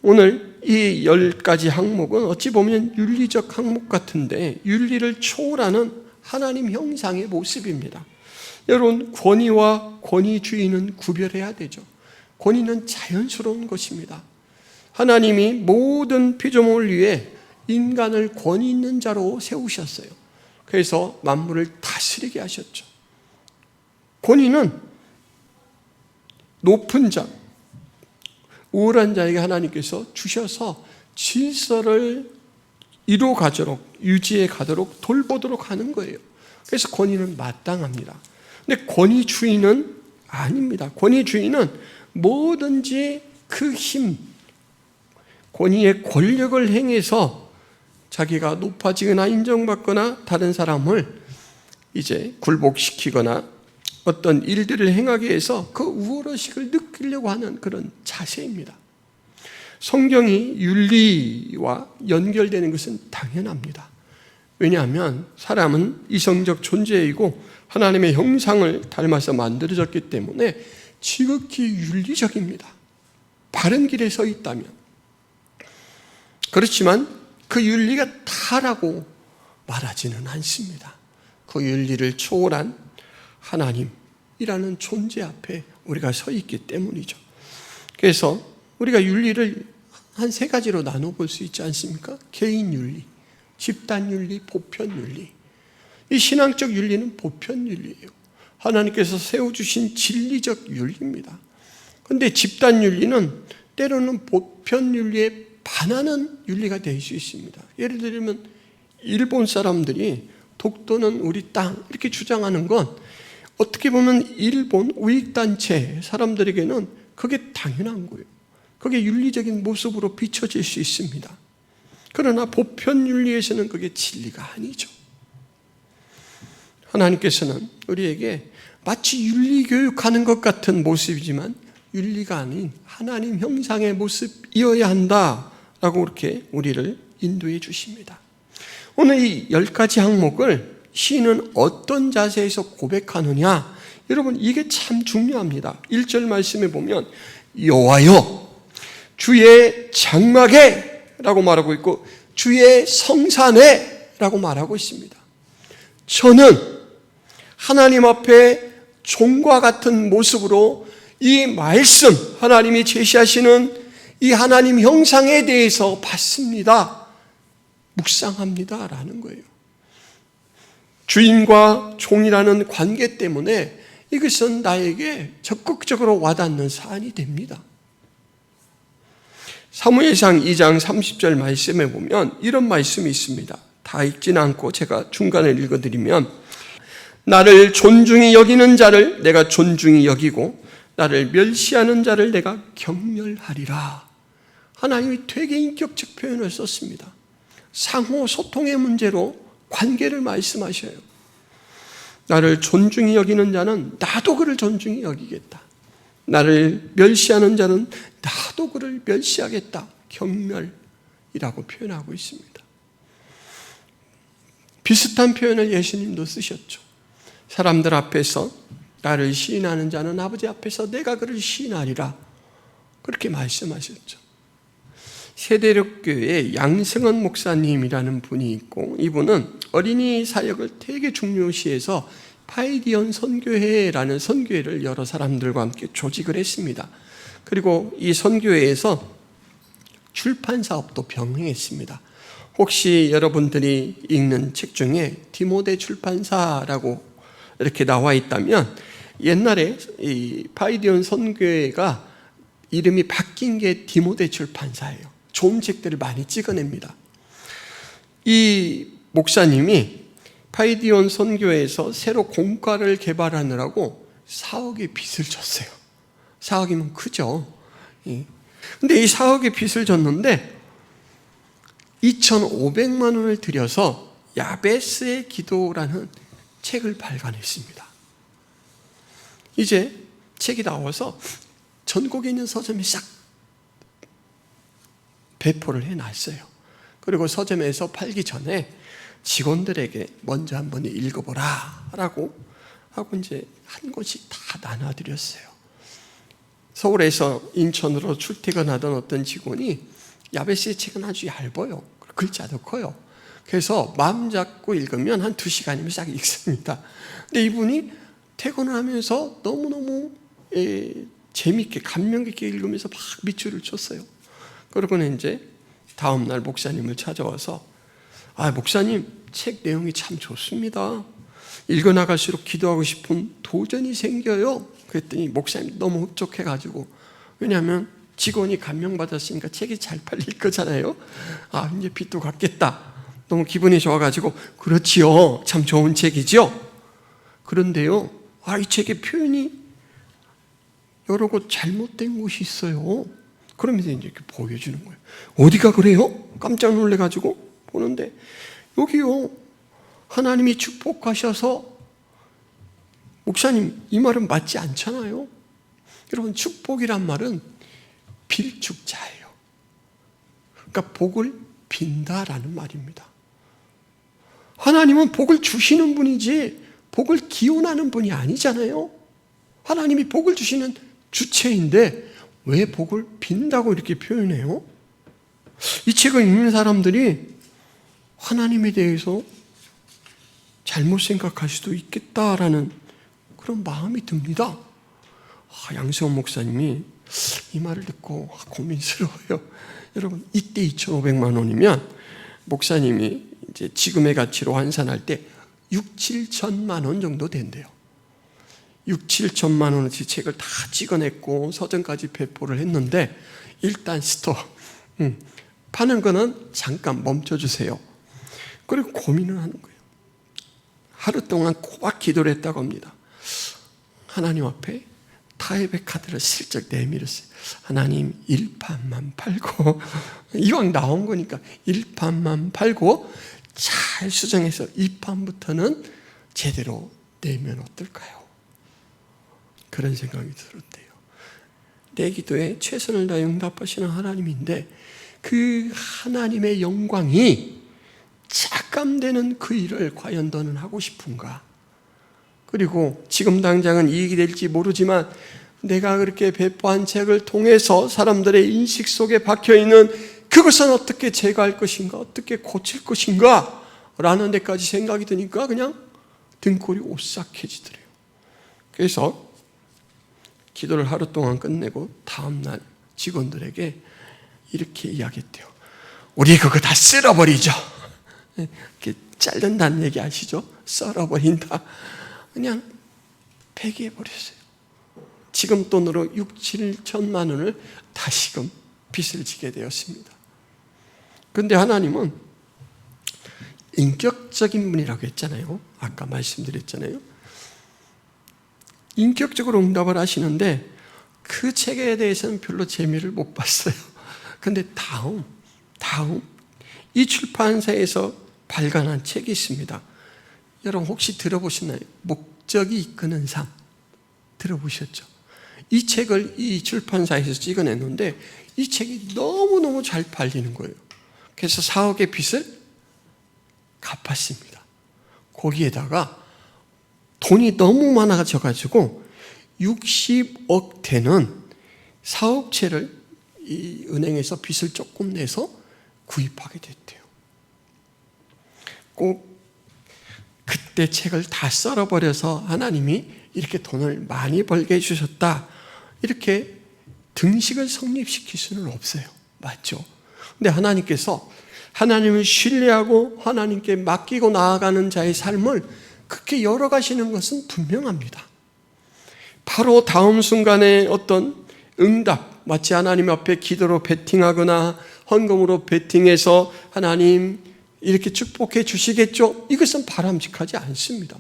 오늘 이 10가지 항목은 어찌 보면 윤리적 항목 같은데 윤리를 초월하는 하나님 형상의 모습입니다. 여러분, 권위와 권위주의는 구별해야 되죠. 권위는 자연스러운 것입니다. 하나님이 모든 피조물을 위해 인간을 권위 있는 자로 세우셨어요. 그래서 만물을 다스리게 하셨죠. 권위는 높은 자, 우월한 자에게 하나님께서 주셔서 질서를 이루어가도록, 유지해 가도록 돌보도록 하는 거예요. 그래서 권위는 마땅합니다. 근데 권위주의는 아닙니다. 권위주의는 뭐든지 그 힘, 권위의 권력을 행해서 자기가 높아지거나 인정받거나 다른 사람을 이제 굴복시키거나 어떤 일들을 행하게 해서 그 우월의식을 느끼려고 하는 그런 자세입니다. 성경이 윤리와 연결되는 것은 당연합니다. 왜냐하면 사람은 이성적 존재이고 하나님의 형상을 닮아서 만들어졌기 때문에 지극히 윤리적입니다. 바른 길에 서 있다면. 그렇지만 그 윤리가 다라고 말하지는 않습니다. 그 윤리를 초월한 하나님이라는 존재 앞에 우리가 서 있기 때문이죠. 그래서 우리가 윤리를 한 3가지로 나눠볼 수 있지 않습니까? 개인 윤리, 집단 윤리, 보편 윤리. 이 신앙적 윤리는 보편 윤리예요. 하나님께서 세워주신 진리적 윤리입니다. 그런데 집단 윤리는 때로는 보편 윤리에 반하는 윤리가 될 수 있습니다. 예를 들면 일본 사람들이 독도는 우리 땅 이렇게 주장하는 건 어떻게 보면 일본 우익단체 사람들에게는 그게 당연한 거예요. 그게 윤리적인 모습으로 비춰질 수 있습니다. 그러나 보편 윤리에서는 그게 진리가 아니죠. 하나님께서는 우리에게 마치 윤리 교육하는 것 같은 모습이지만 윤리가 아닌 하나님 형상의 모습이어야 한다라고 그렇게 우리를 인도해 주십니다. 오늘 이 10가지 항목을 시인은 어떤 자세에서 고백하느냐, 여러분 이게 참 중요합니다. 1절 말씀에 보면 여호와여 주의 장막에 라고 말하고 있고 주의 성산에 라고 말하고 있습니다. 저는 하나님 앞에 종과 같은 모습으로 이 말씀, 하나님이 제시하시는 이 하나님 형상에 대해서 봤습니다. 묵상합니다 라는 거예요. 주인과 종이라는 관계 때문에 이것은 나에게 적극적으로 와닿는 사안이 됩니다. 사무엘상 2장 30절 말씀에 보면 이런 말씀이 있습니다. 다 읽지는 않고 제가 중간에 읽어드리면 나를 존중히 여기는 자를 내가 존중히 여기고 나를 멸시하는 자를 내가 경멸하리라. 하나님이 되게 인격적 표현을 썼습니다. 상호 소통의 문제로 관계를 말씀하셔요. 나를 존중히 여기는 자는 나도 그를 존중히 여기겠다. 나를 멸시하는 자는 나도 그를 멸시하겠다. 경멸. 이라고 표현하고 있습니다. 비슷한 표현을 예수님도 쓰셨죠. 사람들 앞에서 나를 시인하는 자는 아버지 앞에서 내가 그를 시인하리라, 그렇게 말씀하셨죠. 세대력교회의 양승헌 목사님이라는 분이 있고, 이분은 어린이 사역을 되게 중요시해서 파이디언 선교회라는 선교회를 여러 사람들과 함께 조직을 했습니다. 그리고 이 선교회에서 출판 사업도 병행했습니다. 혹시 여러분들이 읽는 책 중에 디모데 출판사라고 이렇게 나와 있다면, 옛날에 이 파이디언 선교회가 이름이 바뀐 게 디모데 출판사예요. 좋은 책들을 많이 찍어냅니다. 이 목사님이 파이디온 선교회에서 새로 공과를 개발하느라고 4억의 빚을 졌어요. 4억이면 크죠. 근데 이 4억의 빚을 졌는데 2,500만 원을 들여서 야베스의 기도라는 책을 발간했습니다. 이제 책이 나와서 전국에 있는 서점에 싹 배포를 해놨어요. 그리고 서점에서 팔기 전에 직원들에게 먼저 한번 읽어보라 라고 하고 이제 한 권씩 다 나눠드렸어요. 서울에서 인천으로 출퇴근하던 어떤 직원이 야베스의 책은 아주 얇아요. 글자도 커요. 그래서 마음 잡고 읽으면 한 2시간이면 싹 읽습니다. 근데 이분이 퇴근을 하면서 너무너무 재밌게 감명 깊게 읽으면서 막 밑줄을 쳤어요. 그러고는 이제 다음날 목사님을 찾아와서, 목사님 책 내용이 참 좋습니다. 읽어나갈수록 기도하고 싶은 도전이 생겨요. 그랬더니 목사님 너무 흡족해가지고, 왜냐하면 직원이 감명받았으니까 책이 잘 팔릴 거잖아요. 이제 빚도 갚겠다. 너무 기분이 좋아가지고, 그렇지요, 참 좋은 책이죠. 그런데요, 이 책의 표현이 여러 곳 잘못된 곳이 있어요. 그러면서 이제 이렇게 보여주는 거예요. 어디가 그래요? 깜짝 놀래가지고 보는데, 여기요, 하나님이 축복하셔서, 목사님 이 말은 맞지 않잖아요. 여러분, 축복이란 말은 빌축자예요. 그러니까 복을 빈다라는 말입니다. 하나님은 복을 주시는 분이지 복을 기원하는 분이 아니잖아요. 하나님이 복을 주시는 주체인데 왜 복을 빈다고 이렇게 표현해요? 이 책을 읽는 사람들이 하나님에 대해서 잘못 생각할 수도 있겠다라는 그런 마음이 듭니다. 양승헌 목사님이 이 말을 듣고 고민스러워요. 여러분, 이때 2,500만 원이면 목사님이 이제 지금의 가치로 환산할 때 6, 7천만 원 정도 된대요. 6, 7천만 원어치 책을 다 찍어냈고 서점까지 배포를 했는데, 일단 스톱, 파는 거는 잠깐 멈춰주세요. 그리고 고민을 하는 거예요. 하루 동안 꼬박 기도를 했다고 합니다. 하나님 앞에 타협의 카드를 슬쩍 내밀었어요. 하나님, 1판만 팔고, 이왕 나온 거니까 1판만 팔고 잘 수정해서 2판부터는 제대로 내면 어떨까요? 그런 생각이 들었대요. 내 기도에 최선을 다해 응답하시는 하나님인데, 그 하나님의 영광이 삭감되는 그 일을 과연 너는 하고 싶은가? 그리고 지금 당장은 이익이 될지 모르지만 내가 그렇게 배포한 책을 통해서 사람들의 인식 속에 박혀있는 그것은 어떻게 제거할 것인가, 어떻게 고칠 것인가 라는 데까지 생각이 드니까 그냥 등골이 오싹해지더래요. 그래서 기도를 하루 동안 끝내고 다음날 직원들에게 이렇게 이야기했대요. 우리 그거 다 쓸어버리죠. 이렇게 자른다는 얘기 아시죠? 썰어버린다. 그냥 폐기해버렸어요. 지금 돈으로 6, 7천만 원을 다시금 빚을 지게 되었습니다. 그런데 하나님은 인격적인 분이라고 했잖아요. 아까 말씀드렸잖아요. 인격적으로 응답을 하시는데 그 책에 대해서는 별로 재미를 못 봤어요. 그런데 다음 이 출판사에서 발간한 책이 있습니다. 여러분 혹시 들어보셨나요? 목적이 이끄는 삶 들어보셨죠? 이 책을 이 출판사에서 찍어냈는데 이 책이 너무너무 잘 팔리는 거예요. 그래서 4억의 빚을 갚았습니다. 거기에다가 돈이 너무 많아져가지고 60억 되는 사업체를 이 은행에서 빚을 조금 내서 구입하게 됐대요. 꼭 그때 책을 다 썰어버려서 하나님이 이렇게 돈을 많이 벌게 해주셨다, 이렇게 등식을 성립시킬 수는 없어요. 맞죠? 근데 하나님께서 하나님을 신뢰하고 하나님께 맡기고 나아가는 자의 삶을 그렇게 열어가시는 것은 분명합니다. 바로 다음 순간에 어떤 응답, 마치 하나님 앞에 기도로 베팅하거나 헌금으로 베팅해서 하나님 이렇게 축복해 주시겠죠? 이것은 바람직하지 않습니다.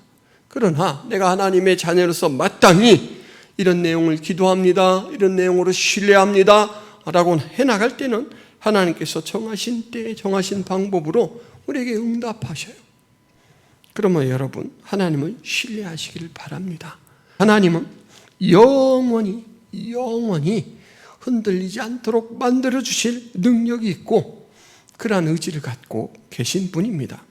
그러나 내가 하나님의 자녀로서 마땅히 이런 내용을 기도합니다, 이런 내용으로 신뢰합니다 라고 해나갈 때는 하나님께서 정하신 때 정하신 방법으로 우리에게 응답하셔요. 그러면 여러분, 하나님을 신뢰하시기를 바랍니다. 하나님은 영원히 흔들리지 않도록 만들어주실 능력이 있고 그러한 의지를 갖고 계신 분입니다.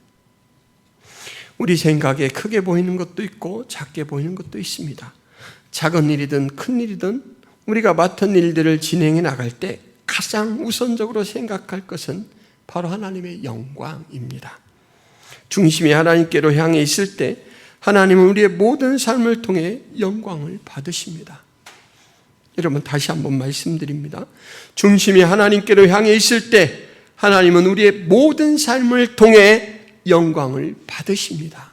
우리 생각에 크게 보이는 것도 있고 작게 보이는 것도 있습니다. 작은 일이든 큰 일이든 우리가 맡은 일들을 진행해 나갈 때 가장 우선적으로 생각할 것은 바로 하나님의 영광입니다. 중심이 하나님께로 향해 있을 때 하나님은 우리의 모든 삶을 통해 영광을 받으십니다. 여러분, 다시 한번 말씀드립니다. 중심이 하나님께로 향해 있을 때 하나님은 우리의 모든 삶을 통해 영광을 받으십니다.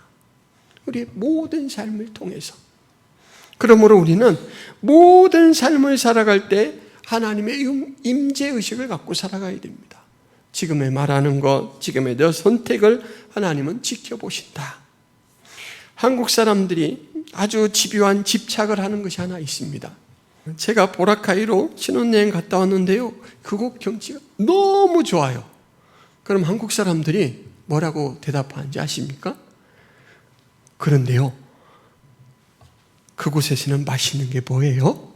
우리의 모든 삶을 통해서. 그러므로 우리는 모든 삶을 살아갈 때 하나님의 임재의식을 갖고 살아가야 됩니다. 지금의 말하는 것, 지금의 내 선택을 하나님은 지켜보신다. 한국 사람들이 아주 집요한 집착을 하는 것이 하나 있습니다. 제가 보라카이로 신혼여행 갔다 왔는데요, 그곳 경치가 너무 좋아요. 그럼 한국 사람들이 뭐라고 대답하는지 아십니까? 그런데요, 그곳에서는 맛있는 게 뭐예요?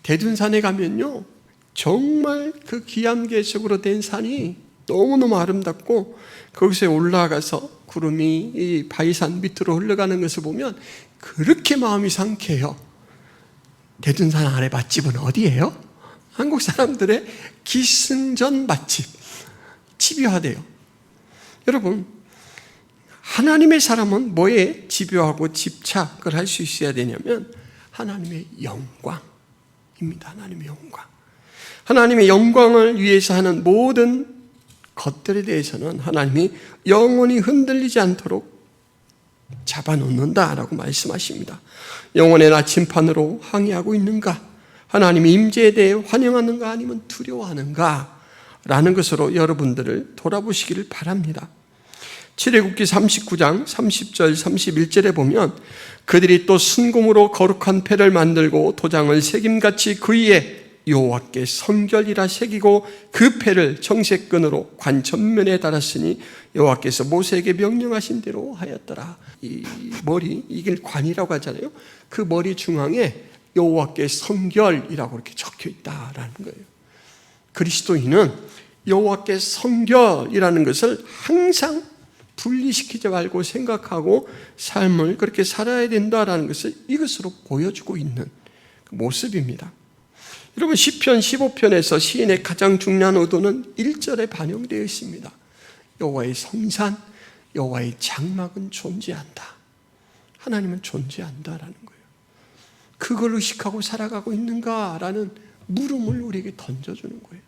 대둔산에 가면요, 정말 그 기암괴석으로 된 산이 너무너무 아름답고 거기서 올라가서 구름이 이 바위산 밑으로 흘러가는 것을 보면 그렇게 마음이 상쾌해요. 대둔산 아래 맛집은 어디예요? 한국 사람들의 기승전 맛집, 집요하대요. 여러분, 하나님의 사람은 뭐에 집요하고 집착을 할 수 있어야 되냐면 하나님의 영광입니다. 하나님의 영광. 하나님의 영광을 위해서 하는 모든 것들에 대해서는 하나님이 영원히 흔들리지 않도록 잡아놓는다라고 말씀하십니다. 영원의 나침판으로 항의하고 있는가? 하나님의 임재에 대해 환영하는가? 아니면 두려워하는가? 라는 것으로 여러분들을 돌아보시기를 바랍니다. 출애굽기 39장 30절 31절에 보면 그들이 또 순금으로 거룩한 패를 만들고 도장을 새김같이 그 위에 여호와께 성결이라 새기고 그 패를 정색끈으로 관 전면에 달았으니 여호와께서 모세에게 명령하신 대로 하였더라. 이 머리, 이게 관이라고 하잖아요. 그 머리 중앙에 여호와께 성결이라고 이렇게 적혀 있다라는 거예요. 그리스도인은 여호와께 성결이라는 것을 항상 분리시키지 말고 생각하고 삶을 그렇게 살아야 된다라는 것을 이것으로 보여주고 있는 모습입니다. 여러분, 시편 15편에서 시인의 가장 중요한 의도는 1절에 반영되어 있습니다. 여호와의 성산, 여호와의 장막은 존재한다. 하나님은 존재한다라는 거예요. 그걸 의식하고 살아가고 있는가라는 물음을 우리에게 던져주는 거예요.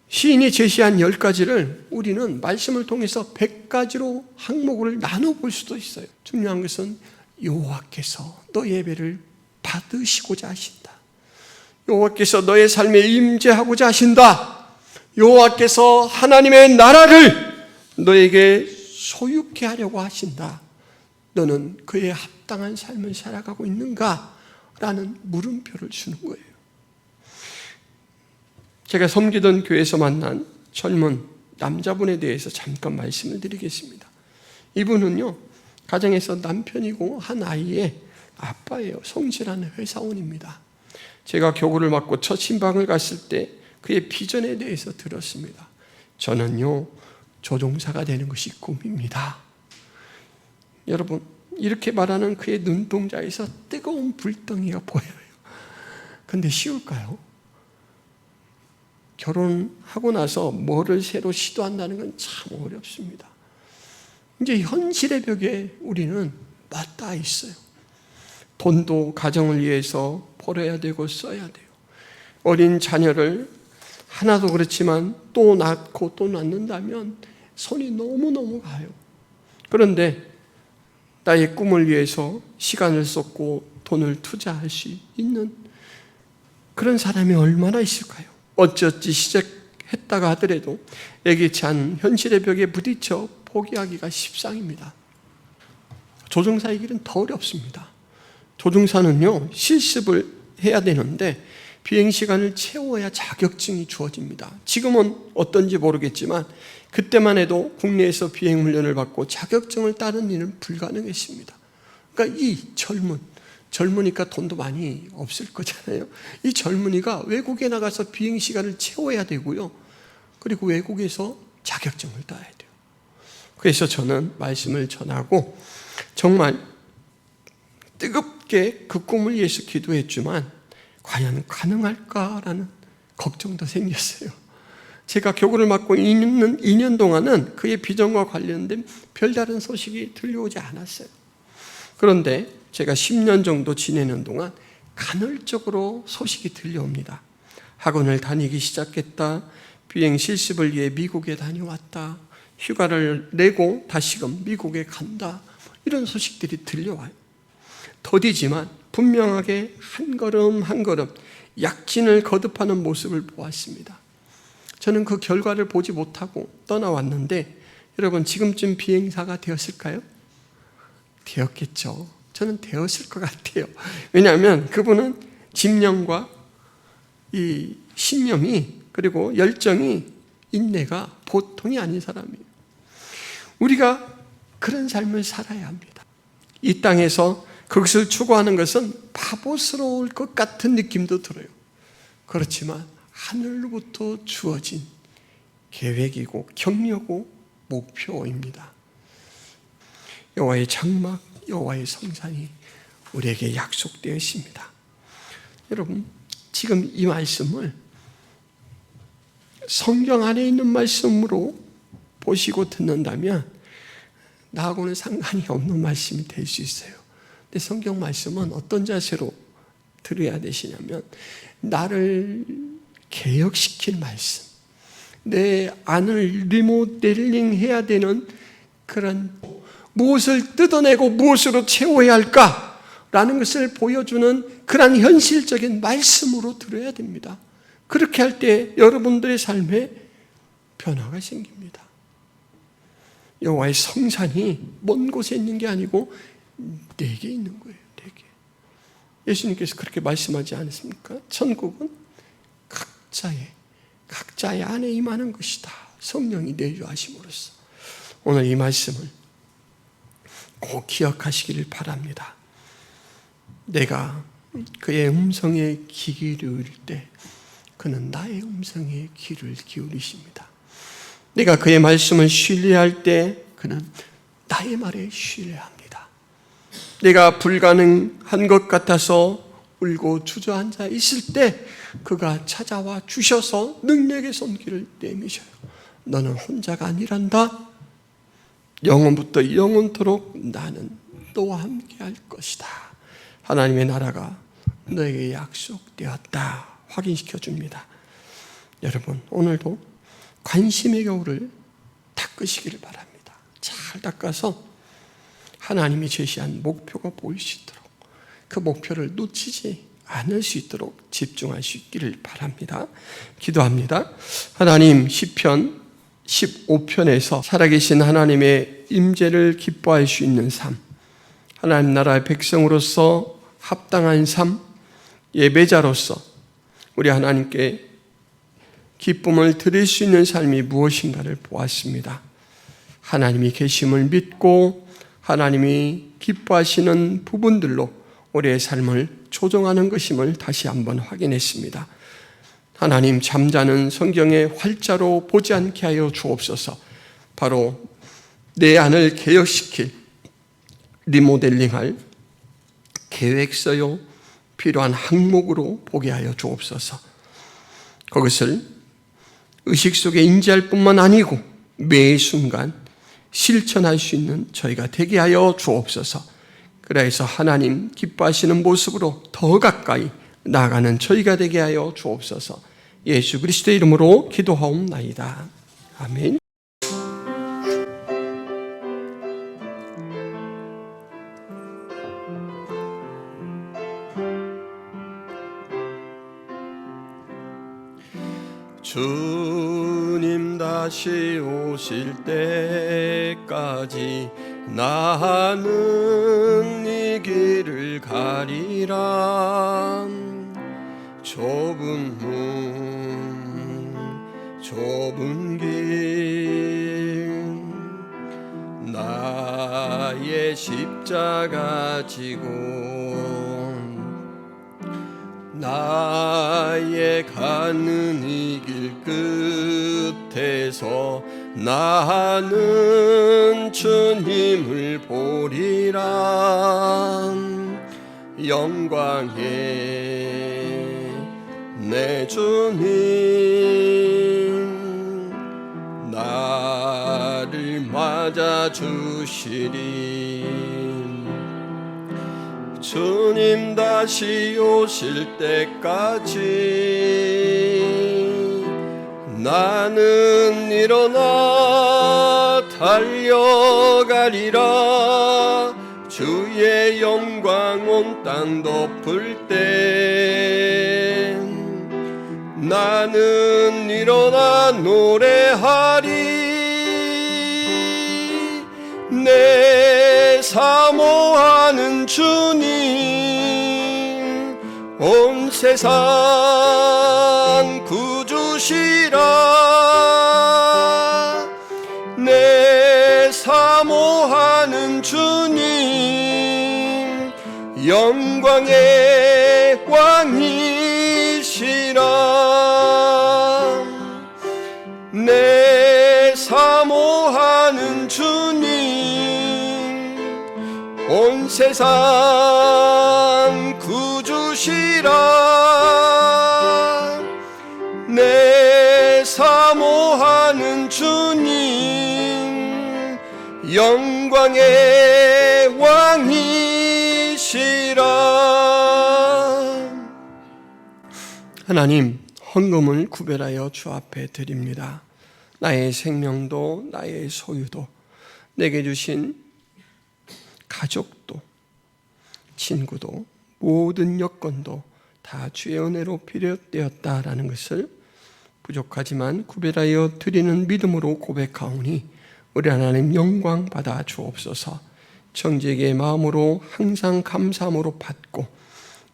시인이 제시한 10가지를 우리는 말씀을 통해서 100가지로 항목을 나눠볼 수도 있어요. 중요한 것은 여호와께서 너 예배를 받으시고자 하신다. 여호와께서 너의 삶에 임재하고자 하신다. 여호와께서 하나님의 나라를 너에게 소유케 하려고 하신다. 너는 그에 합당한 삶을 살아가고 있는가? 라는 물음표를 주는 거예요. 제가 섬기던 교회에서 만난 젊은 남자분에 대해서 잠깐 말씀을 드리겠습니다. 이분은요, 가정에서 남편이고 한 아이의 아빠예요. 성실한 회사원입니다. 제가 교구를 맡고 첫 신방을 갔을 때 그의 비전에 대해서 들었습니다. 저는요, 조종사가 되는 것이 꿈입니다. 여러분, 이렇게 말하는 그의 눈동자에서 뜨거운 불덩이가 보여요. 근데 쉬울까요? 결혼하고 나서 뭐를 새로 시도한다는 건 참 어렵습니다. 이제 현실의 벽에 우리는 맞닿아 있어요. 돈도 가정을 위해서 벌어야 되고 써야 돼요. 어린 자녀를 하나도 그렇지만 또 낳고 또 낳는다면 손이 너무너무 가요. 그런데 나의 꿈을 위해서 시간을 쏟고 돈을 투자할 수 있는 그런 사람이 얼마나 있을까요? 어찌어찌 시작했다가 하더라도 예기치 않은 현실의 벽에 부딪혀 포기하기가 십상입니다. 조종사의 길은 더 어렵습니다. 조종사는요, 실습을 해야 되는데 비행시간을 채워야 자격증이 주어집니다. 지금은 어떤지 모르겠지만 그때만 해도 국내에서 비행훈련을 받고 자격증을 따는 일은 불가능했습니다. 그러니까 이 젊으니까 돈도 많이 없을 거잖아요. 이 젊은이가 외국에 나가서 비행시간을 채워야 되고요. 그리고 외국에서 자격증을 따야 돼요. 그래서 저는 말씀을 전하고 정말 뜨겁게 그 꿈을 위해서 기도했지만 과연 가능할까라는 걱정도 생겼어요. 제가 교구를 맡고 있는 2년 동안은 그의 비전과 관련된 별다른 소식이 들려오지 않았어요. 그런데 제가 10년 정도 지내는 동안 간헐적으로 소식이 들려옵니다. 학원을 다니기 시작했다. 비행 실습을 위해 미국에 다녀왔다. 휴가를 내고 다시금 미국에 간다. 이런 소식들이 들려와요. 더디지만 분명하게 한 걸음 한 걸음 약진을 거듭하는 모습을 보았습니다. 저는 그 결과를 보지 못하고 떠나왔는데 여러분, 지금쯤 비행사가 되었을까요? 되었겠죠. 저는 되었을 것 같아요. 왜냐하면 그분은 집념과 이 신념이, 그리고 열정이, 인내가 보통이 아닌 사람이에요. 우리가 그런 삶을 살아야 합니다. 이 땅에서 그것을 추구하는 것은 바보스러울 것 같은 느낌도 들어요. 그렇지만 하늘로부터 주어진 계획이고 격려고 목표입니다. 여호와의 장막, 여호와의 성산이 우리에게 약속되어 있습니다. 여러분, 지금 이 말씀을 성경 안에 있는 말씀으로 보시고 듣는다면 나하고는 상관이 없는 말씀이 될 수 있어요. 근데 성경 말씀은 어떤 자세로 들어야 되시냐면 나를 개혁시킨 말씀, 내 안을 리모델링 해야 되는 그런 무엇을 뜯어내고 무엇으로 채워야 할까라는 것을 보여주는 그런 현실적인 말씀으로 들어야 됩니다. 그렇게 할 때 여러분들의 삶에 변화가 생깁니다. 여호와의 성산이 먼 곳에 있는 게 아니고 내게 있는 거예요. 내게. 예수님께서 그렇게 말씀하지 않았습니까? 천국은 각자의 안에 임하는 것이다. 성령이 내주하심으로써. 오늘 이 말씀을 꼭 기억하시기를 바랍니다. 내가 그의 음성에 귀 기울일 때 그는 나의 음성에 귀를 기울이십니다. 내가 그의 말씀을 신뢰할 때 그는 나의 말에 신뢰합니다. 내가 불가능한 것 같아서 울고 주저앉아 있을 때 그가 찾아와 주셔서 능력의 손길을 내미셔요. 너는 혼자가 아니란다. 영원부터 영원토록 나는 너와 함께할 것이다. 하나님의 나라가 너에게 약속되었다. 확인시켜 줍니다. 여러분, 오늘도 관심의 겨울을 닦으시기를 바랍니다. 잘 닦아서 하나님이 제시한 목표가 보일 수 있도록, 그 목표를 놓치지 않을 수 있도록 집중할 수 있기를 바랍니다. 기도합니다. 하나님, 시편 15편에서 살아계신 하나님의 임재를 기뻐할 수 있는 삶, 하나님 나라의 백성으로서 합당한 삶, 예배자로서 우리 하나님께 기쁨을 드릴 수 있는 삶이 무엇인가를 보았습니다. 하나님이 계심을 믿고 하나님이 기뻐하시는 부분들로 우리의 삶을 조정하는 것임을 다시 한번 확인했습니다. 하나님, 잠자는 성경의 활자로 보지 않게 하여 주옵소서. 바로 내 안을 개혁시킬, 리모델링할 계획서요, 필요한 항목으로 보게 하여 주옵소서. 그것을 의식 속에 인지할 뿐만 아니고 매 순간 실천할 수 있는 저희가 되게 하여 주옵소서. 그래서 하나님 기뻐하시는 모습으로 더 가까이 나아가는 저희가 되게 하여 주옵소서. 예수 그리스도의 이름으로 기도하옵나이다. 아멘. 주님 다시 오실 때까지 나는 이 길을 가리라. 좁은 문, 좁은 길, 나의 십자가 지고 나의 가는 이 길 끝에서 나는 주님을 보리라. 영광의 내 주님 나를 맞아주시리. 주님 다시 오실 때까지 나는 일어나 달려가리라. 주의 영광 온 땅 덮을 때 나는 일어나 노래하리. 내 사모하는 주님 온 세상 구주시라. 내 사모하는 주님 영광의 왕이시라. 내 사모하는 주님 온 세상 구주시라. 내 사모하는 주님 영광의 왕이시라. 하나님, 헌금을 구별하여 주 앞에 드립니다. 나의 생명도 나의 소유도 내게 주신 가족도 친구도 모든 여건도 다 주의 은혜로 비롯되었다라는 것을 부족하지만 구별하여 드리는 믿음으로 고백하오니 우리 하나님 영광 받아 주옵소서. 청지기의 마음으로 항상 감사함으로 받고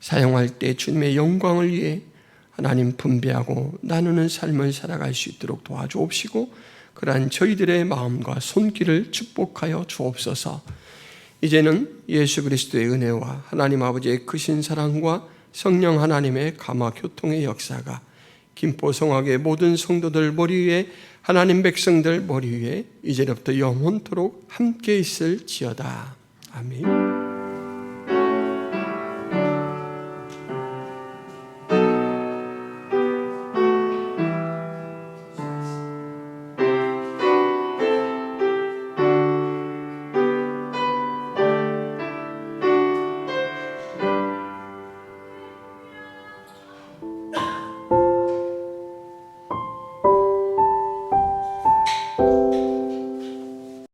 사용할 때 주님의 영광을 위해 하나님 분배하고 나누는 삶을 살아갈 수 있도록 도와주옵시고 그러한 저희들의 마음과 손길을 축복하여 주옵소서. 이제는 예수 그리스도의 은혜와 하나님 아버지의 크신 사랑과 성령 하나님의 감화 교통의 역사가 김포성악의 모든 성도들 머리 위에 하나님 백성들 머리 위에 이제부터 영원토록 함께 있을지어다. 아멘.